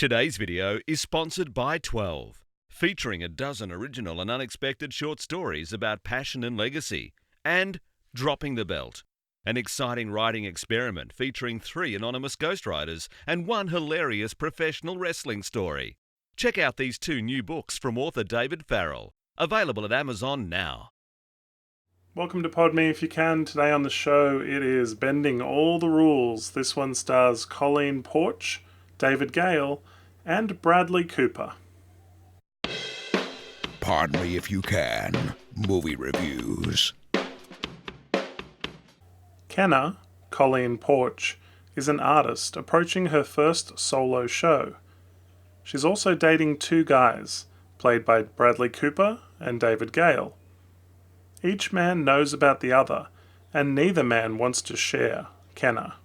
Today's video is sponsored by 12, featuring a dozen original and unexpected short stories about passion and legacy, and Dropping the Belt, an exciting writing experiment featuring 3 anonymous ghostwriters and 1 hilarious professional wrestling story. Check out these 2 new books from author David Farrell, available at Amazon now. Welcome to Pod Me If You Can. Today on the show it is Bending All the Rules. This one stars Colleen Porch, David Gale, and Bradley Cooper. Pardon me if you can. Movie reviews. Kenna, Colleen Porch, is an artist approaching her first solo show. She's also dating 2 guys, played by Bradley Cooper and David Gale. Each man knows about the other, and neither man wants to share Kenna.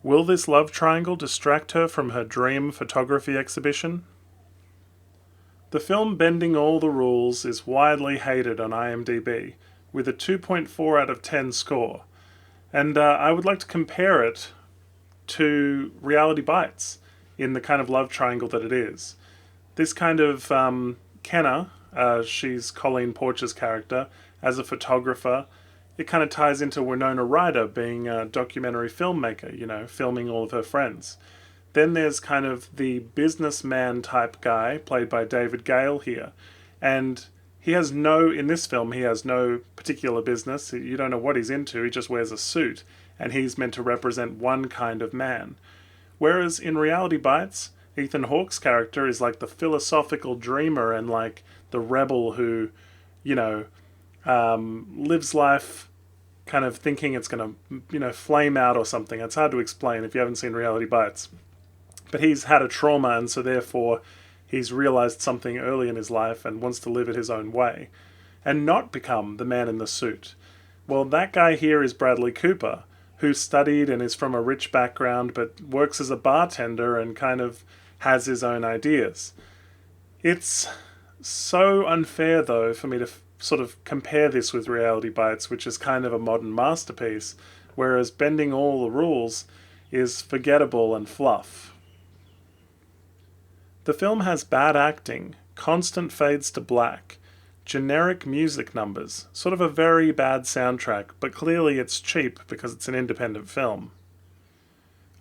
Will this love triangle distract her from her dream photography exhibition? The film Bending All the Rules is widely hated on IMDb, with a 2.4 out of 10 score, and I would like to compare it to Reality Bites in the kind of love triangle that it is. This kind of Kenna, she's Colleen Porch's character, as a photographer, it kind of ties into Winona Ryder being a documentary filmmaker, filming all of her friends. Then there's kind of the businessman type guy, played by David Gale here, and in this film, he has no particular business. You don't know what he's into, he just wears a suit, and he's meant to represent one kind of man. Whereas in Reality Bites, Ethan Hawke's character is like the philosophical dreamer and like the rebel who, lives life kind of thinking it's going to, flame out or something. It's hard to explain if you haven't seen Reality Bites. But he's had a trauma, and so therefore he's realized something early in his life and wants to live it his own way and not become the man in the suit. Well, that guy here is Bradley Cooper, who studied and is from a rich background but works as a bartender and kind of has his own ideas. It's so unfair, though, for me to sort of compare this with Reality Bites, which is kind of a modern masterpiece, whereas Bending All the Rules is forgettable and fluff. The film has bad acting, constant fades to black, generic music numbers, sort of a very bad soundtrack, but clearly it's cheap because it's an independent film.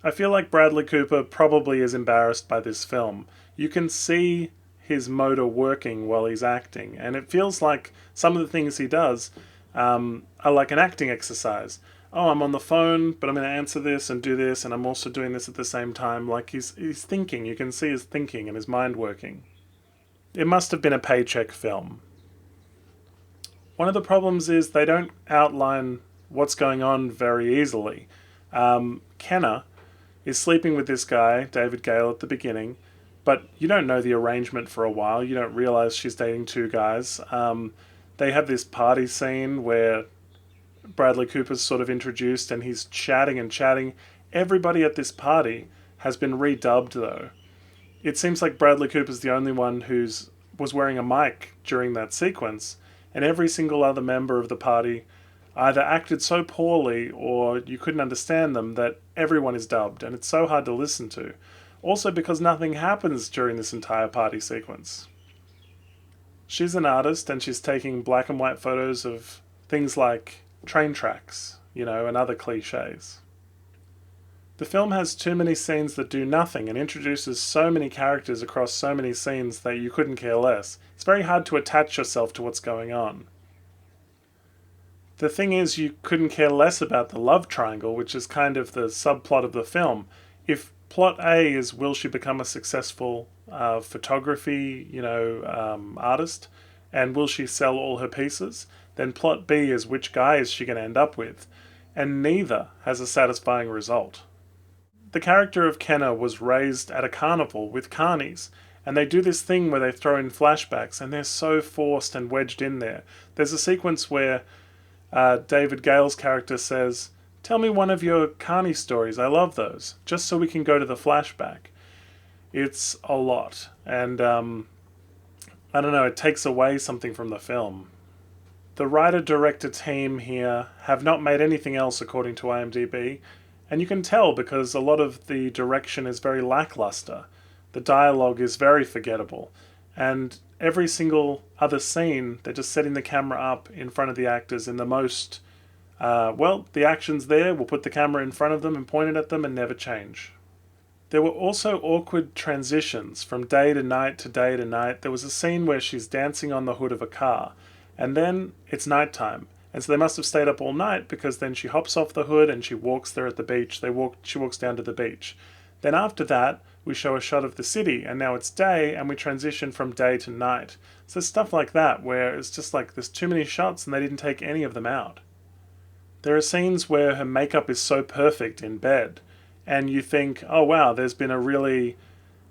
I feel like Bradley Cooper probably is embarrassed by this film. You can see his motor working while he's acting, and it feels like some of the things he does are like an acting exercise. Oh, I'm on the phone, but I'm going to answer this and do this, and I'm also doing this at the same time. Like he's thinking. You can see his thinking and his mind working. It must have been a paycheck film. One of the problems is they don't outline what's going on very easily. Kenna is sleeping with this guy, David Gale, at the beginning, but you don't know the arrangement for a while. You don't realize she's dating 2 guys. They have this party scene where Bradley Cooper's sort of introduced and he's chatting and chatting. Everybody at this party has been redubbed, though. It seems like Bradley Cooper's the only one was wearing a mic during that sequence, and every single other member of the party either acted so poorly or you couldn't understand them that everyone is dubbed, and it's so hard to listen to. Also because nothing happens during this entire party sequence. She's an artist and she's taking black and white photos of things like train tracks, and other cliches. The film has too many scenes that do nothing and introduces so many characters across so many scenes that you couldn't care less. It's very hard to attach yourself to what's going on. The thing is, you couldn't care less about the love triangle, which is kind of the subplot of the film. If plot A is, will she become a successful photography, artist, and will she sell all her pieces? Then plot B is, which guy is she going to end up with? And neither has a satisfying result. The character of Kenna was raised at a carnival with carnies, and they do this thing where they throw in flashbacks, and they're so forced and wedged in there. There's a sequence where David Gale's character says, "Tell me one of your carny stories, I love those," just so we can go to the flashback. It's a lot, and I don't know, it takes away something from the film. The writer-director team here have not made anything else according to IMDb, and you can tell because a lot of the direction is very lackluster. The dialogue is very forgettable. And every single other scene, they're just setting the camera up in front of the actors in the most, the action's there, we'll put the camera in front of them and point it at them and never change. There were also awkward transitions from day to night to day to night. There was a scene where she's dancing on the hood of a car, and then it's nighttime. And so they must have stayed up all night, because then she hops off the hood and she walks there at the beach. She walks down to the beach. Then after that, we show a shot of the city, and now it's day, and we transition from day to night. So stuff like that, where it's just like there's too many shots and they didn't take any of them out. There are scenes where her makeup is so perfect in bed, and you think, oh wow, there's been a really,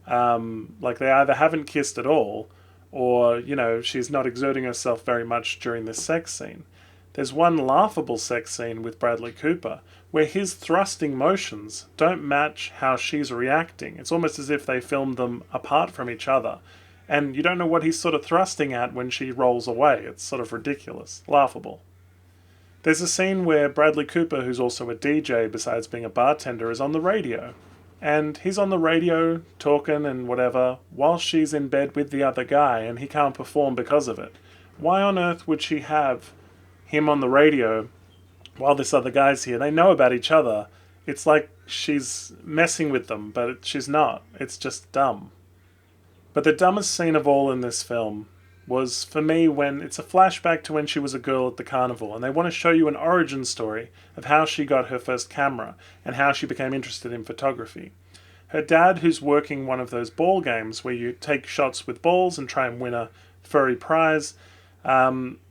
they either haven't kissed at all, or, she's not exerting herself very much during this sex scene. There's one laughable sex scene with Bradley Cooper where his thrusting motions don't match how she's reacting. It's almost as if they filmed them apart from each other. And you don't know what he's sort of thrusting at when she rolls away. It's sort of ridiculous, laughable. There's a scene where Bradley Cooper, who's also a DJ besides being a bartender, is on the radio. And he's on the radio talking and whatever while she's in bed with the other guy, and he can't perform because of it. Why on earth would she have him on the radio while this other guy's here? They know about each other. It's like she's messing with them, but she's not. It's just dumb. But the dumbest scene of all in this film was, for me, when it's a flashback to when she was a girl at the carnival, and they want to show you an origin story of how she got her first camera and how she became interested in photography. Her dad, who's working one of those ball games where you take shots with balls and try and win a furry prize,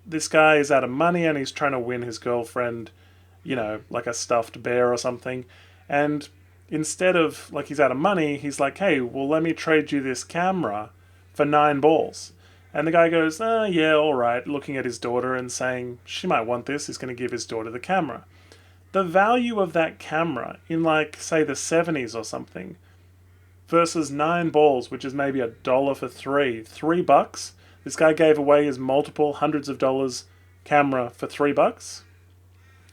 this guy is out of money and he's trying to win his girlfriend, like a stuffed bear or something. And instead of, he's out of money, he's like, hey, well, let me trade you this camera for 9 balls. And the guy goes, yeah, all right, looking at his daughter and saying, she might want this. He's going to give his daughter the camera. The value of that camera in, say, the 70s or something, versus 9 balls, which is maybe $1 for 3. $3? This guy gave away his multiple hundreds of dollars camera for $3.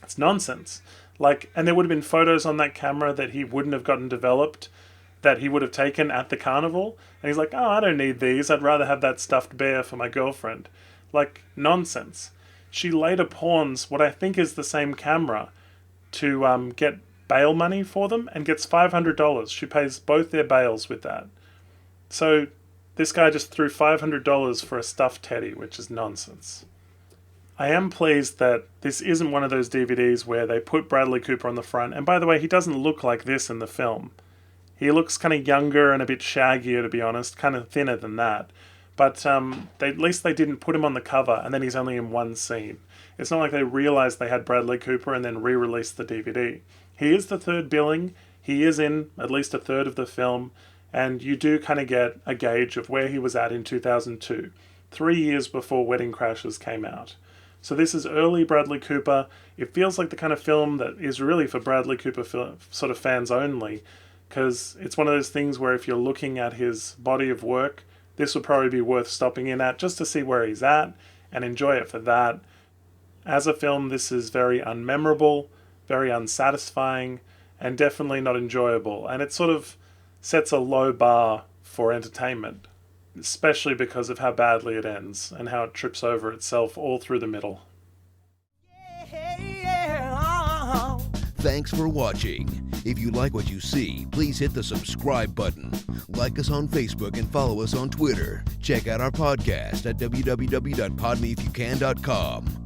It's nonsense. And there would have been photos on that camera that he wouldn't have gotten developed, that he would have taken at the carnival. And he's like, oh, I don't need these. I'd rather have that stuffed bear for my girlfriend. Nonsense. She later pawns what I think is the same camera to get bail money for them and gets $500. She pays both their bails with that. So this guy just threw $500 for a stuffed teddy, which is nonsense. I am pleased that this isn't one of those DVDs where they put Bradley Cooper on the front. And by the way, he doesn't look like this in the film. He looks kind of younger and a bit shaggier, to be honest, kind of thinner than that. But at least they didn't put him on the cover and then he's only in one scene. It's not like they realized they had Bradley Cooper and then re-released the DVD. He is the third billing. He is in at least a third of the film. And you do kind of get a gauge of where he was at in 2002, 3 years before Wedding Crashers came out. So this is early Bradley Cooper. It feels like the kind of film that is really for Bradley Cooper sort of fans only, because it's one of those things where if you're looking at his body of work, this would probably be worth stopping in at just to see where he's at and enjoy it for that. As a film, this is very unmemorable, very unsatisfying, and definitely not enjoyable. And it sort of sets a low bar for entertainment, especially because of how badly it ends and how it trips over itself all through the middle. Thanks for watching. If you like what you see, please hit the subscribe button. Like us on Facebook and follow us on Twitter. Check out our podcast at www.podmeifyoucan.com.